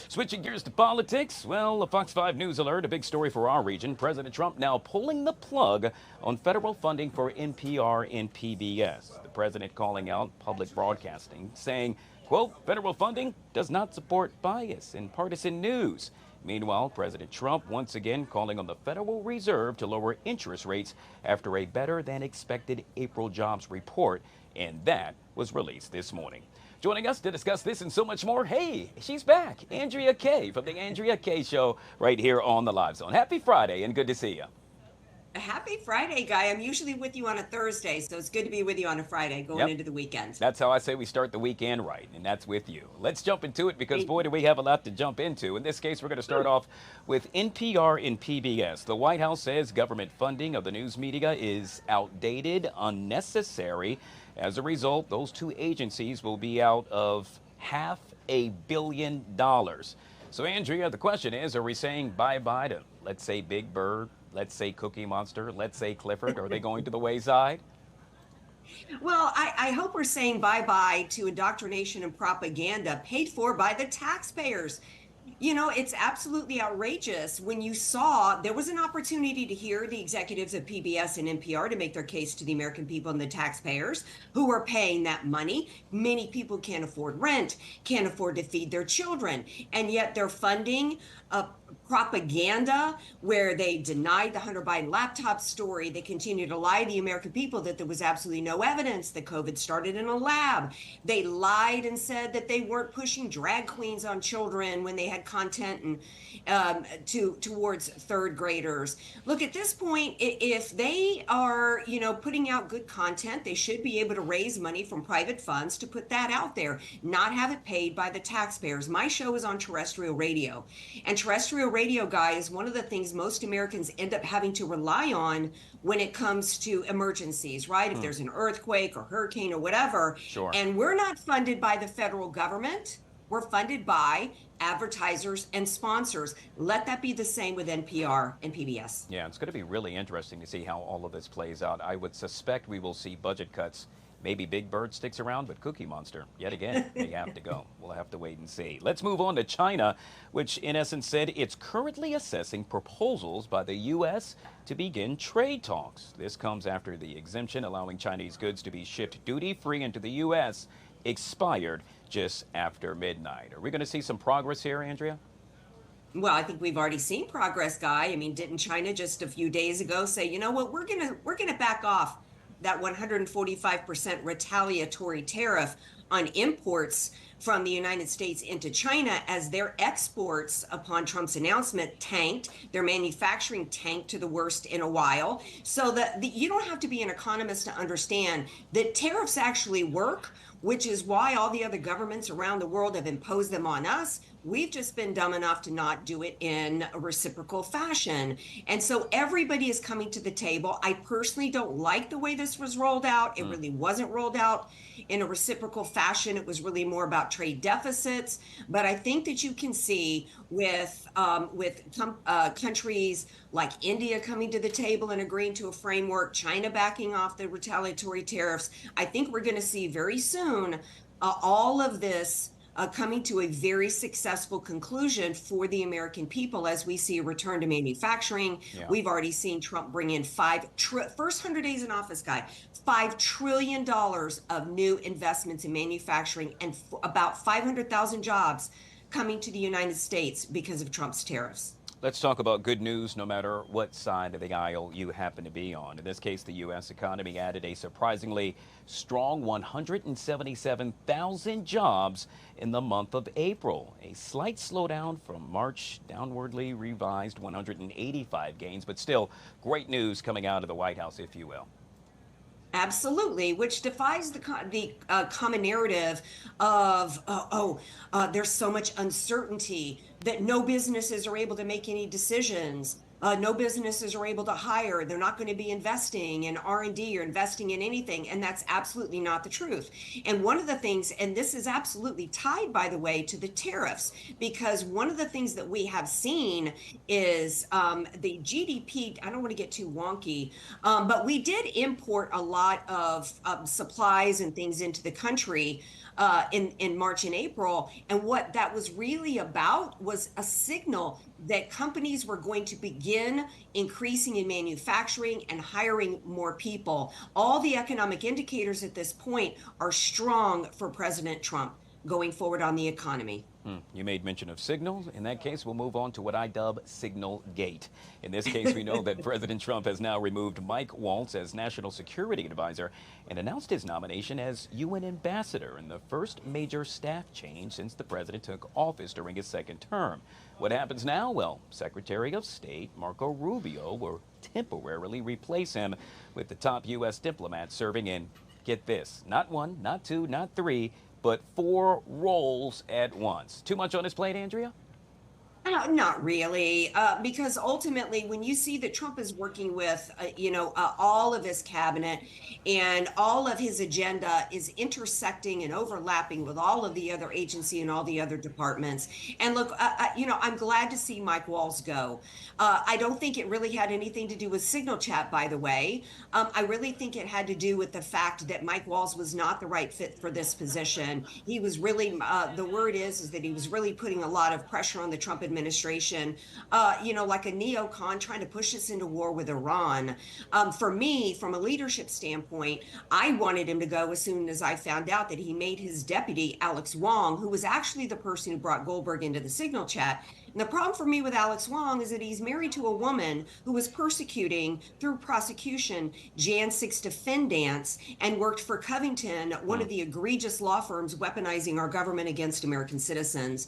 Switching gears to politics, well, a Fox 5 News alert, a big story for our region. President Trump now pulling the plug on federal funding for NPR and PBS. The president calling out public broadcasting, saying, quote, federal funding does not support bias in partisan news. Meanwhile, President Trump once again calling on the Federal Reserve to lower interest rates after a better than expected April jobs report, and that was released this morning. Joining us to discuss this and so much more, hey, she's back, Andrea Kaye from the Andrea Kaye Show right here on the LiveZone. Happy Friday and good to see you. Happy Friday, Guy. I'm usually with you on a Thursday, so it's good to be with you on a Friday going into the weekend. That's how I say we start the weekend right, and that's with you. Let's jump into it because, boy, do we have a lot to jump into. In this case, we're going to start off with NPR and PBS. The White House says government funding of the news media is outdated, unnecessary. As a result, those two agencies will be out of $500 million. So, Andrea, the question is, are we saying bye-bye to, let's say, Big Bird? Let's say Cookie Monster, let's say Clifford, are they going to the wayside? Well, I hope we're saying bye-bye to indoctrination and propaganda paid for by the taxpayers. You know, it's absolutely outrageous when you saw there was an opportunity to hear the executives of PBS and NPR to make their case to the American people and the taxpayers who are paying that money. Many people can't afford rent, can't afford to feed their children, and yet they're funding propaganda where they denied the Hunter Biden laptop story. They continue to lie to the American people that there was absolutely no evidence that COVID started in a lab. They lied and said that they weren't pushing drag queens on children when they had content and towards third graders. Look, at this point, if they are, putting out good content, they should be able to raise money from private funds to put that out there, not have it paid by the taxpayers. My show is on terrestrial radio, and terrestrial radio, Guy, is one of the things most Americans end up having to rely on when it comes to emergencies, right? If there's an earthquake or hurricane or whatever. Sure. And we're not funded by the federal government. We're funded by advertisers and sponsors. Let that be the same with NPR and PBS. Yeah, it's going to be really interesting to see how all of this plays out. I would suspect we will see budget cuts. Maybe Big Bird sticks around, but Cookie Monster, yet again, they have to go. We'll have to wait and see. Let's move on to China, which in essence said it's currently assessing proposals by the U.S. to begin trade talks. This comes after the exemption allowing Chinese goods to be shipped duty-free into the U.S. expired just after midnight. Are we going to see some progress here, Andrea? Well, I think we've already seen progress, Guy. I mean, didn't China just a few days ago say, you know what, we're gonna back off that 145% retaliatory tariff on imports from the United States into China as their exports upon Trump's announcement tanked, their manufacturing tanked to the worst in a while. So that you don't have to be an economist to understand that tariffs actually work, which is why all the other governments around the world have imposed them on us. We've just been dumb enough to not do it in a reciprocal fashion. And so everybody is coming to the table. I personally don't like the way this was rolled out. It really wasn't rolled out in a reciprocal fashion. It was really more about trade deficits. But I think that you can see with countries like India coming to the table and agreeing to a framework, China backing off the retaliatory tariffs, I think we're going to see very soon all of this coming to a very successful conclusion for the American people as we see a return to manufacturing. Yeah. We've already seen Trump bring in first 100 days in office, Guy, $5 trillion of new investments in manufacturing and about 500,000 jobs coming to the United States because of Trump's tariffs. Let's talk about good news no matter what side of the aisle you happen to be on. In this case, the U.S. economy added a surprisingly strong 177,000 jobs in the month of April. A slight slowdown from March, downwardly revised 185 gains, but still great news coming out of the White House, if you will. Absolutely, which defies the common narrative of, there's so much uncertainty that no businesses are able to make any decisions. No businesses are able to hire. They're not going to be investing in R&D or investing in anything. And that's absolutely not the truth. And one of the things, and this is absolutely tied, by the way, to the tariffs, because one of the things that we have seen is the GDP, I don't want to get too wonky, but we did import a lot of supplies and things into the country in March and April. And what that was really about was a signal that companies were going to begin increasing in manufacturing and hiring more people. All the economic indicators at this point are strong for President Trump going forward on the economy. You made mention of signals. In that case, we'll move on to what I dub Signal Gate. In this case, we know that President Trump has now removed Mike Waltz as National Security Advisor and announced his nomination as UN Ambassador in the first major staff change since the president took office during his second term. What happens now? Well, Secretary of State Marco Rubio will temporarily replace him with the top U.S. diplomat serving in, get this, not one, not two, not three, but 4 roles at once. Too much on his plate, Andrea? Not really, because ultimately, when you see that Trump is working with, all of his cabinet and all of his agenda is intersecting and overlapping with all of the other agency and all the other departments. And look, I'm glad to see Mike Waltz go. I don't think it really had anything to do with Signal Chat, by the way. I really think it had to do with the fact that Mike Waltz was not the right fit for this position. He was really, the word is that he was really putting a lot of pressure on the Trump administration, like a neocon trying to push us into war with Iran. For me, from a leadership standpoint, I wanted him to go as soon as I found out that he made his deputy, Alex Wong, who was actually the person who brought Goldberg into the Signal Chat. And the problem for me with Alex Wong is that he's married to a woman who was persecuting, through prosecution, Jan 6 defendants and worked for Covington, one of the egregious law firms weaponizing our government against American citizens.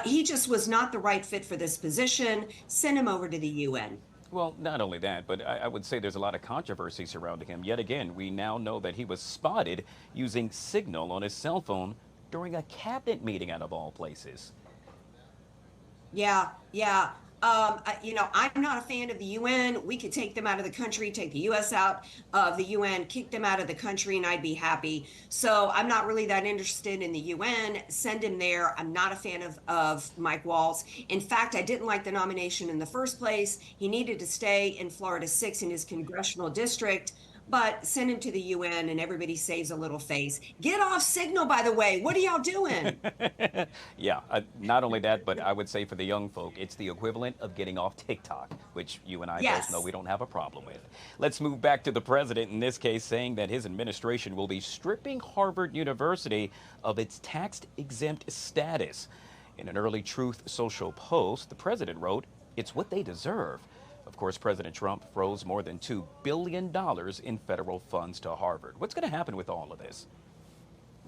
He just was not the right fit for this position. Send him over to the UN. Well, not only that, but I would say there's a lot of controversy surrounding him. Yet again, we now know that he was spotted using Signal on his cell phone during a cabinet meeting, out of all places. Yeah. I'm not a fan of the UN. We could take them out of the country, take the U.S. out of the UN, kick them out of the country, and I'd be happy. So I'm not really that interested in the UN. Send him there. I'm not a fan of Mike Waltz. In fact, I didn't like the nomination in the first place. He needed to stay in Florida 6 in his congressional district. But send him to the UN and everybody saves a little face. Get off Signal, by the way. What are y'all doing? Yeah, not only that, but I would say for the young folk, it's the equivalent of getting off TikTok, which you and I both know we don't have a problem with. Let's move back to the president, in this case, saying that his administration will be stripping Harvard University of its tax-exempt status. In an early Truth Social post, the president wrote, "It's what they deserve." Of course, President Trump froze more than $2 billion in federal funds to Harvard. What's going to happen with all of this?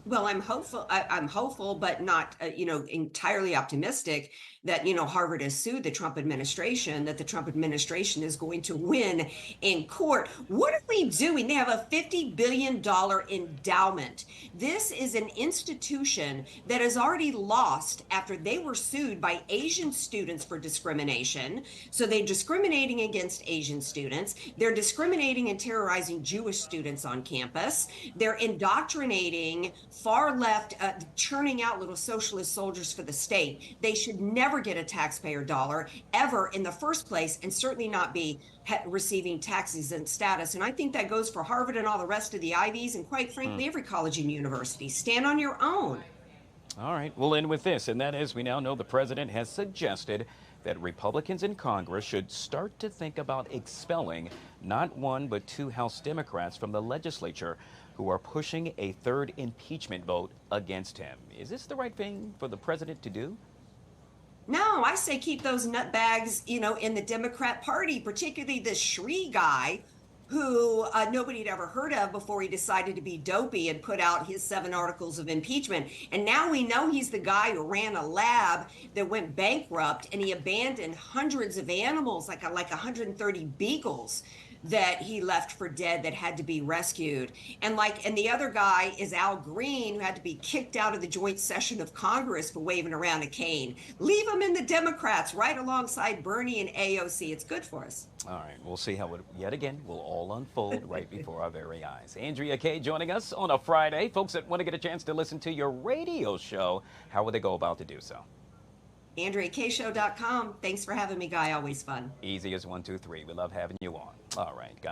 Well, I'm hopeful. I'm hopeful, but not, entirely optimistic that, Harvard has sued the Trump administration, that the Trump administration is going to win in court. What are we doing? They have a $50 billion endowment. This is an institution that has already lost after they were sued by Asian students for discrimination. So they're discriminating against Asian students. They're discriminating and terrorizing Jewish students on campus. They're indoctrinating far left, churning out little socialist soldiers for the state. They should never get a taxpayer dollar ever in the first place, and certainly not be receiving tax-exempt status. And I think that goes for Harvard and all the rest of the Ivies, and quite frankly, every college and university. Stand on your own. All right, we'll end with this, and that is, we now know the president has suggested that Republicans in Congress should start to think about expelling not one but 2 House Democrats from the legislature who are pushing a 3rd impeachment vote against him. Is this the right thing for the president to do? No, I say keep those nutbags, in the Democrat Party, particularly this Shree guy who nobody had ever heard of before he decided to be dopey and put out his 7 articles of impeachment. And now we know he's the guy who ran a lab that went bankrupt, and he abandoned hundreds of animals, like 130 beagles that he left for dead that had to be rescued. And the other guy is Al Green, who had to be kicked out of the joint session of Congress for waving around a cane. Leave him in the Democrats right alongside Bernie and AOC. It's good for us. All right, we'll see how it, yet again, will all unfold right before our very eyes. Andrea Kaye joining us on a Friday. Folks that want to get a chance to listen to your radio show, how would they go about to do so? AndreaKayeShow.com. Thanks for having me, Guy. Always fun. Easy as 1, 2, 3. We love having you on. All right, guys.